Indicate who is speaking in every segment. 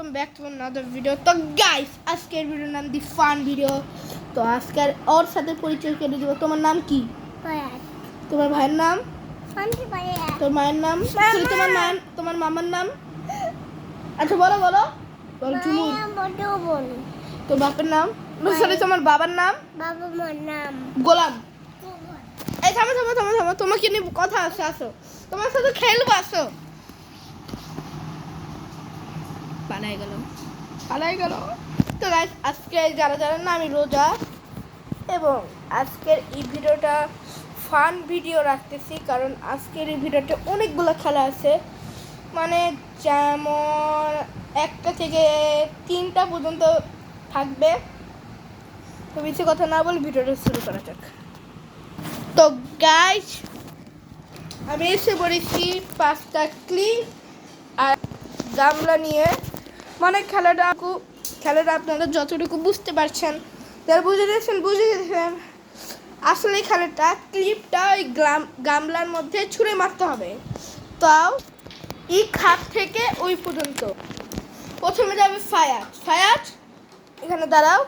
Speaker 1: Welcome back to another video. তো guys, আজকের ভিডিওর নাম দি ফান ভিডিও। তো আজকের ওর সাথে পরিচয় করে দিব। তোমার নাম কি?
Speaker 2: পয়াস।
Speaker 1: তোমার ভাইয়ের নাম?
Speaker 2: শান্তি পয়াস।
Speaker 1: তোর মায়ের নাম? সরি, তোমার মামার নাম? আচ্ছা বলো বলো বলো চুমু।
Speaker 2: বড় বোন।
Speaker 1: তোর বাপের নাম? সরি, তোমার বাবার নাম?
Speaker 2: বাবা মার নাম
Speaker 1: গোলাম। এই থামো থামো থামো থামো, তোমাকে নিয়ে কথা আছে, আসো তোমার সাথে খেলবো, আসো। পালাই গেল। তো গাইস, আজকে যারা যারা না, আমি রোজা, এবং আজকের এই ভিডিওটা ফান ভিডিও রাখতেছি, কারণ আজকের এই ভিডিওতে অনেকগুলো খেলা আছে, মানে যেমন 1টা থেকে 3টা পর্যন্ত থাকবে। তো বেশি কথা না বলে ভিডিওটা শুরু করা যাক। তো গাইস, আমি এসে পড়েছি 5টা ক্লিপ আর গামলা নিয়ে। মানে খেলাটা আপনারা যতটুকু বুঝতে পারছেন, যারা বুঝে গেছেন। আসলে এই খেলাটা ক্লিপটা ওই গামলার মধ্যে ছুঁড়ে মারতে হবে, তাও এই খাপ থেকে ওই পর্যন্ত। প্রথমে যাবে ফায়ার। এখানে দাঁড়াও,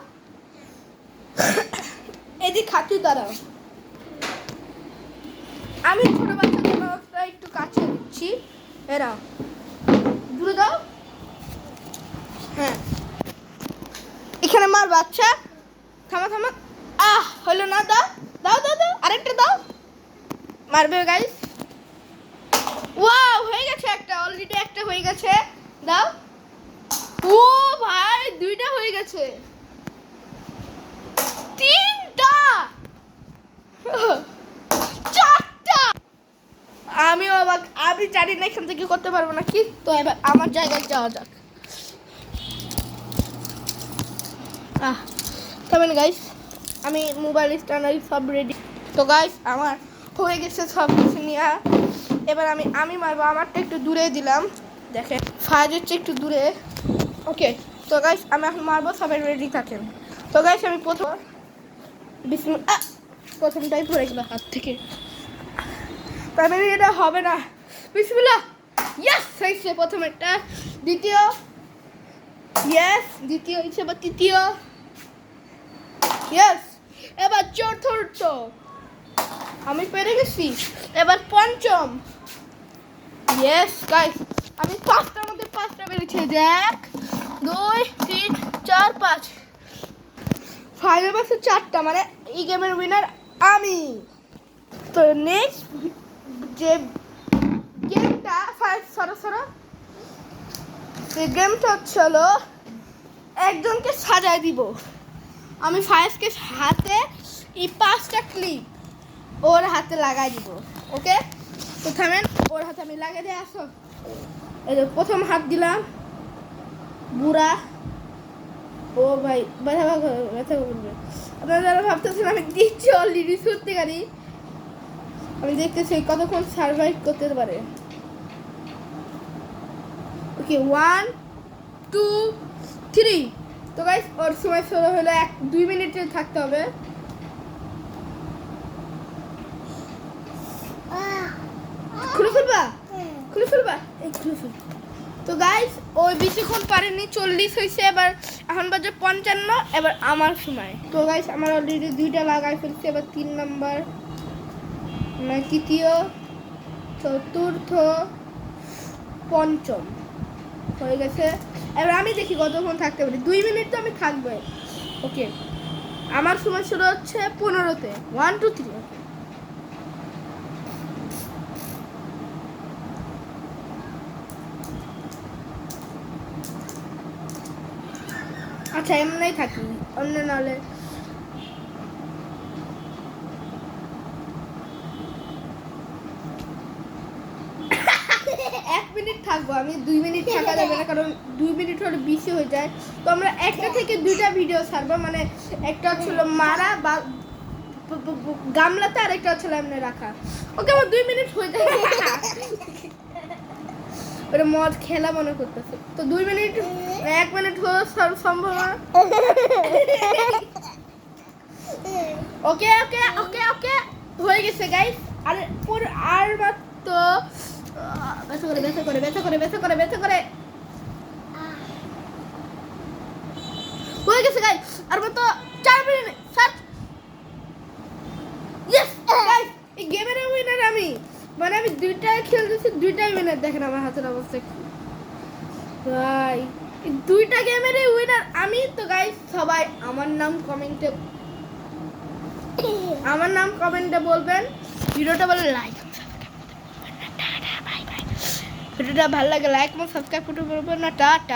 Speaker 1: এদিকে খাতি দাঁড়াও। আমি ছোট বাচ্চাদের একটু কাছে দিচ্ছি, এরা দূরে দাও। হ্যাঁ, এখানে মার বাচ্চা। থামা। হলো না, দাও আরেকটা দাও। মারবে গাইস। ওয়াও, হয়ে গেছে একটা, অলরেডি একটা হয়ে গেছে। দাও। ও ভাই, 2টা হয়ে গেছে। 3টা, 4টা। আমিও অবাক, আমি জানি না এখান থেকে করতে পারবো না কি। তো এবার আমার জায়গায় যাওয়া যাক। কেমন গাইস, আমি মোবাইল স্ট্যান্ড সব রেডি। তো গাইস, আমার হয়ে গেছে সব কিছু নিয়ে। এবার আমি মারবো। আমারটা একটু দূরে দিলাম, দেখেন ফায়ার হচ্ছে একটু দূরে। ওকে, তো গাইস আমি এখন মারবো, সবাই রেডি থাকেন। তো গাইস, আমি প্রথমটাই পড়ে গেল হাত থেকে, তার মানে এটা হবে না। বিসমিল্লাহ। ইয়েস, হয়েছে প্রথম একটা। দ্বিতীয় হয়েছে, এবার তৃতীয়। ইয়েস, এবার চতুর্থ। আমি পেরে গেছি। এবার পঞ্চম। ইয়েস গাইস, আমি 5টার মধ্যে 5টা পেরেছি। 1 2 3 4 5। ফাইনাল বাসে 4টা, মানে এই গেমের উইনার আমি। তো নেক্সট যে গেমটা, সরো সেই গেমটা হলো একজনকে সাজায় দিব। আমি ফায়াজকে হাতে এই 5টা ক্লিপ ওর হাতে লাগাই দিব। ওকে, তো থামেন, ওর হাতে আমি লাগিয়ে দিয়ে আসো। এই যে প্রথম হাত দিলাম, বুড়া। ও ভাই, ব্যথা করবে। আপনারা যারা ভাবতেছেন আমি দিচ্ছি অলরেডি, সত্যিকারই আমি দেখতেছি কতক্ষণ সার্ভাইভ করতে পারে। ওকে, 1 2 3। তো গাইস, ওর সময় শুরু হলো 2 মিনিটে থাকতে হবে। খুলে ফেলবা। এই খুলে ফেল। তো গাইস, ওই বেশিক্ষণ পারেনি, 40 হয়েছে। এখন বাজে 55। এবার আমার সময়। তো গাইস, আমার অলরেডি 2টা লাগাই ফেলছে। এবার 3 নাম্বার, তৃতীয়, চতুর্থ, পঞ্চম হয়ে গেছে। এবার আমি দেখি কতক্ষণ থাকতে পারি। 2 মিনিট তো আমি থাকবো। ওকে, আমার সময় শুরু হচ্ছে 15-তে। 1 2 3। আচ্ছা, এমনই থাকি, অন্য নাহলে। এক মিনিট থাকবো আমি, 2 মিনিট থাকা যাবে না, কারণ 2 মিনিট হলে বেশি হয়ে যায়। তো আমরা 1টা থেকে 2টা ভিডিও ছাড়বো, মানে একটা ছিল মারা বা গামলাতে, আর একটা ছিল এমনি রাখা। ওকে, আমার 2 মিনিট হয়ে যায়। ওটা মদ খেলা মনে করতেছে। তো 2 মিনিট, 1 মিনিট হওয়া সম্ভব না। ওকে হয়ে গেছে গাইস। আর মাত্র, ব্যথা করে। গেছে গাইস আর মতো 4 মিনিট 7 ইয়েস গাইস এই গেমের উইনার আমি মানে আমি দুইটা খেলতেছি দুইটাই উইনার দেখেন আমার হাতের অবস্থা কি ভাই এই দুইটা গেমের উইনার আমি তো গাইস সবাই আমার নাম কমেন্টে বলবেন ভিডিওটা ভালো লাইক ভিডিওটা ভালো লাগে লাইক এবং সাবস্ক্রাইব করতে বলবেন না টাটা